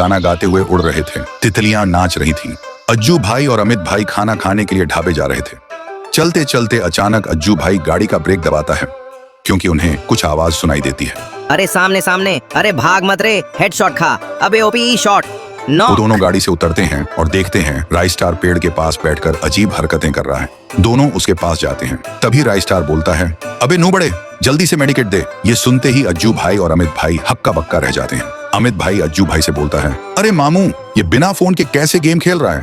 गाना गाते हुए उड़ रहे थे। तितलियां नाच रही थीं। अज्जू भाई और अमित भाई खाना खाने के लिए ढाबे जा रहे थे। चलते चलते अचानक अज्जू भाई गाड़ी का ब्रेक दबाता है क्योंकि उन्हें कुछ आवाज सुनाई देती है। अरे सामने सामने, अरे भाग मत रे, हेडशॉट खा, अबे ओपी शॉट। नो। वो दोनों गाड़ी से उतरते हैं और देखते हैं राई स्टार पेड़ के पास बैठकर अजीब हरकतें कर रहा है। दोनों उसके पास जाते हैं। तभी राई स्टार बोलता है, अबे नू बड़े, जल्दी से मेडिकेट दे। ये सुनते ही अज्जू भाई और अमित भाई हक्का बक्का रह जाते हैं। अमित भाई अज्जू भाई से बोलता है, अरे मामू, ये बिना फोन के कैसे गेम खेल रहा है?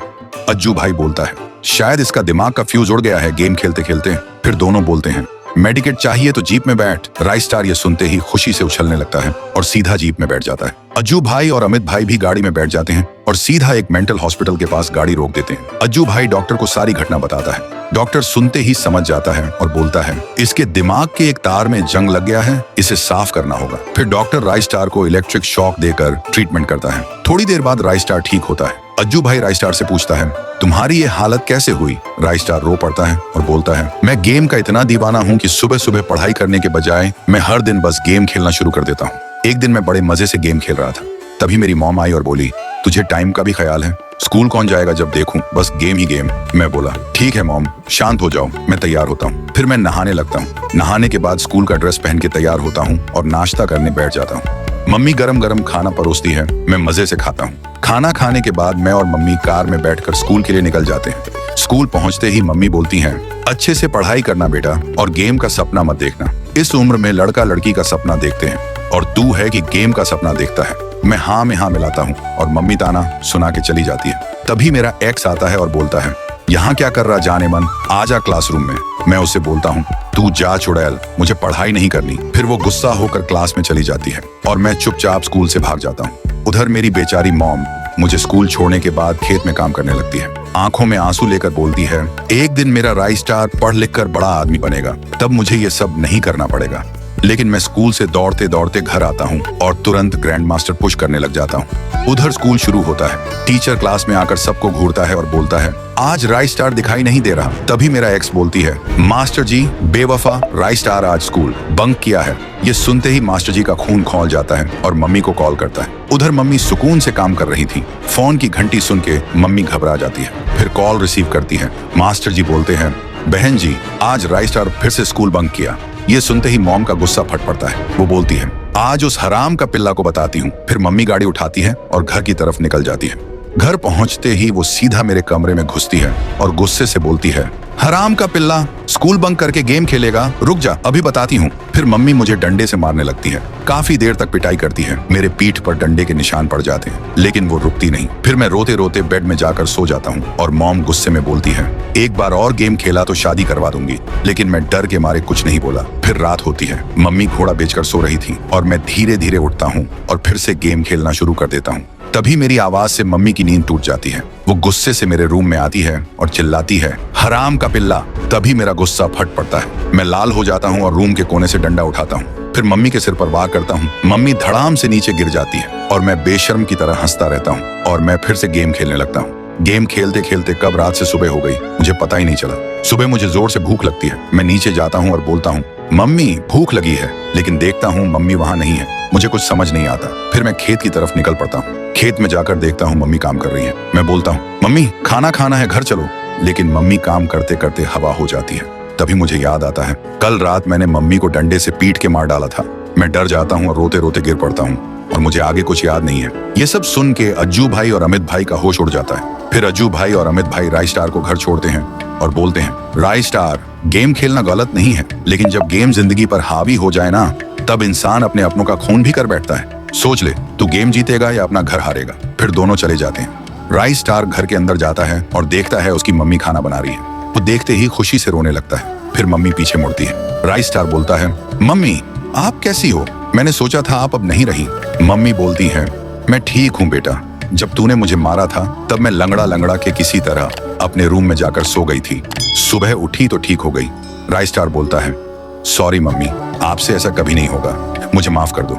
अज्जू भाई बोलता है, शायद इसका दिमाग का फ्यूज उड़ गया है गेम खेलते खेलते। फिर दोनों बोलते हैं, मेडिकेट चाहिए तो जीप में बैठ। राई स्टार ये सुनते ही खुशी से उछलने लगता है और सीधा जीप में बैठ जाता है। अज्जू भाई और अमित भाई भी गाड़ी में बैठ जाते हैं और सीधा एक मेंटल हॉस्पिटल के पास गाड़ी रोक देते हैं। अज्जू भाई डॉक्टर को सारी घटना बताता है। डॉक्टर सुनते ही समझ जाता है और बोलता है, इसके दिमाग के एक तार में जंग लग गया है, इसे साफ करना होगा। फिर डॉक्टर राई स्टार को इलेक्ट्रिक शॉक देकर ट्रीटमेंट करता है। थोड़ी देर बाद राई स्टार ठीक होता है। अज्जू भाई राई स्टार से पूछता है, तुम्हारी ये हालत कैसे हुई? राई स्टार रो पड़ता है और बोलता है, मैं गेम का इतना दीवाना हूँ कि सुबह सुबह पढ़ाई करने के बजाय मैं हर दिन बस गेम खेलना शुरू कर देता हूँ। एक दिन मैं बड़े मजे से गेम खेल रहा था, तभी मेरी मॉम आई और बोली, तुझे टाइम का भी ख्याल है? स्कूल कौन जाएगा जब देखूं बस गेम ही गेम। मैं बोला, ठीक है मॉम, शांत हो जाओ, मैं तैयार होता हूँ। फिर मैं नहाने लगता हूँ। नहाने के बाद स्कूल का ड्रेस पहन के तैयार होता हूँ और नाश्ता करने बैठ जाता हूँ। मम्मी गरम गरम खाना परोसती है, मैं मजे से खाता हूँ। खाना खाने के बाद मैं और मम्मी कार में बैठकर स्कूल के लिए निकल जाते हैं। स्कूल पहुंचते ही मम्मी बोलती हैं, अच्छे से पढ़ाई करना बेटा और गेम का सपना मत देखना। इस उम्र में लड़का लड़की का सपना देखते हैं और तू है कि गेम का सपना देखता है। मैं हाँ में हाँ मिलाता हूँ और मम्मी ताना सुना के चली जाती है। तभी मेरा एक्स आता है और बोलता है, यहाँ क्या कर रहा जाने मन, आजा क्लासरूम में। मैं उससे बोलता हूँ, तू जा चुड़ैल, मुझे पढ़ाई नहीं करनी। फिर वो गुस्सा होकर क्लास में चली जाती है और मैं चुपचाप स्कूल से भाग जाता हूँ। उधर मेरी बेचारी मॉम मुझे स्कूल छोड़ने के बाद खेत में काम करने लगती है। आंखों में आंसू लेकर बोलती है, एक दिन मेरा राई स्टार पढ़ लिख कर बड़ा आदमी बनेगा, तब मुझे ये सब नहीं करना पड़ेगा। लेकिन मैं स्कूल से दौड़ते दौड़ते घर आता हूँ और तुरंत ग्रैंड मास्टर पुश करने लग जाता हूँ। उधर स्कूल शुरू होता है। टीचर क्लास में आकर सबको घूरता है और बोलता है, आज राई स्टार दिखाई नहीं दे रहा। तभी मेरा एक्स बोलती है, मास्टर जी बेवफा, राई स्टार आज स्कूल बंक किया है। ये सुनते ही मास्टर जी का खून खौल जाता है और मम्मी को कॉल करता है। उधर मम्मी सुकून से काम कर रही थी। फोन की घंटी सुन के मम्मी घबरा जाती है। फिर कॉल रिसीव करती है। मास्टर जी बोलते हैं, बहन जी आज राई स्टार फिर से स्कूल बंक किया। ये सुनते ही मॉम का गुस्सा फट पड़ता है। वो बोलती है, आज उस हराम का पिल्ला को बताती हूँ। फिर मम्मी गाड़ी उठाती है और घर की तरफ निकल जाती है। घर पहुंचते ही वो सीधा मेरे कमरे में घुसती है और गुस्से से बोलती है, हराम का पिल्ला, स्कूल बंक करके गेम खेलेगा, रुक जा अभी बताती हूँ। फिर मम्मी मुझे डंडे से मारने लगती है। काफी देर तक पिटाई करती है। मेरे पीठ पर डंडे के निशान पड़ जाते हैं, लेकिन वो रुकती नहीं। फिर मैं रोते रोते बेड में जाकर सो जाता हूँ और मॉम गुस्से में बोलती है, एक बार और गेम खेला तो शादी करवा दूंगी। लेकिन मैं डर के मारे कुछ नहीं बोला। फिर रात होती है। मम्मी घोड़ा बेचकर सो रही थी और मैं धीरे धीरे उठता हूँ और फिर से गेम खेलना शुरू कर देता हूँ। तभी मेरी आवाज से मम्मी की नींद टूट जाती है। वो गुस्से से मेरे रूम में आती है और चिल्लाती है, हराम का पिल्ला। तभी मेरा गुस्सा फट पड़ता है। मैं लाल हो जाता हूँ और रूम के कोने से डंडा उठाता हूँ। फिर मम्मी के सिर पर वार करता हूँ। मम्मी धड़ाम से नीचे गिर जाती है और मैं बेशर्म की तरह हंसता रहता हूँ और मैं फिर से गेम खेलने लगता हूँ। गेम खेलते खेलते कब रात से सुबह हो गई मुझे पता ही नहीं चला। सुबह मुझे जोर से भूख लगती है। मैं नीचे जाता हूँ और बोलता हूँ, मम्मी भूख लगी है। लेकिन देखता हूँ मम्मी वहां नहीं है। मुझे कुछ समझ नहीं आता। फिर मैं खेत की तरफ निकल पड़ता हूँ। खेत में जाकर देखता हूँ मम्मी काम कर रही है। मैं बोलता हूँ, मम्मी खाना खाना है, घर चलो। लेकिन मम्मी काम करते करते हवा हो जाती है। तभी मुझे याद आता है, कल रात मैंने मम्मी को डंडे से पीट के मार डाला था। मैं डर जाता हूँ और रोते रोते गिर पड़ता हूँ और मुझे आगे कुछ याद नहीं है। ये सब सुन के अज्जू भाई और अमित भाई का होश उड़ जाता है। फिर अज्जू भाई और अमित भाई राई स्टार को घर छोड़ते हैं और बोलते हैं, राई स्टार, गेम खेलना गलत नहीं है, लेकिन जब गेम जिंदगी पर हावी हो जाए ना, तब इंसान अपने अपनों का खून भी कर बैठता है। सोच ले, तू गेम जीतेगा या अपना घर हारेगा। फिर दोनों चले जाते हैं। राई स्टार घर के अंदर जाता है और देखता है उसकी मम्मी खाना बना रही है। वो देखते ही खुशी से रोने लगता है। फिर मम्मी पीछे मुड़ती है। राई स्टार बोलता है, मम्मी आप कैसी हो? मैंने सोचा था आप अब नहीं रही। मम्मी बोलती है, मैं ठीक हूँ बेटा, जब तूने मुझे मारा था तब मैं लंगड़ा लंगड़ा के किसी तरह अपने रूम में जाकर सो गई थी। सुबह उठी तो ठीक हो गई। राई स्टार बोलता है, सॉरी मम्मी, आपसे ऐसा कभी नहीं होगा, मुझे माफ कर दो।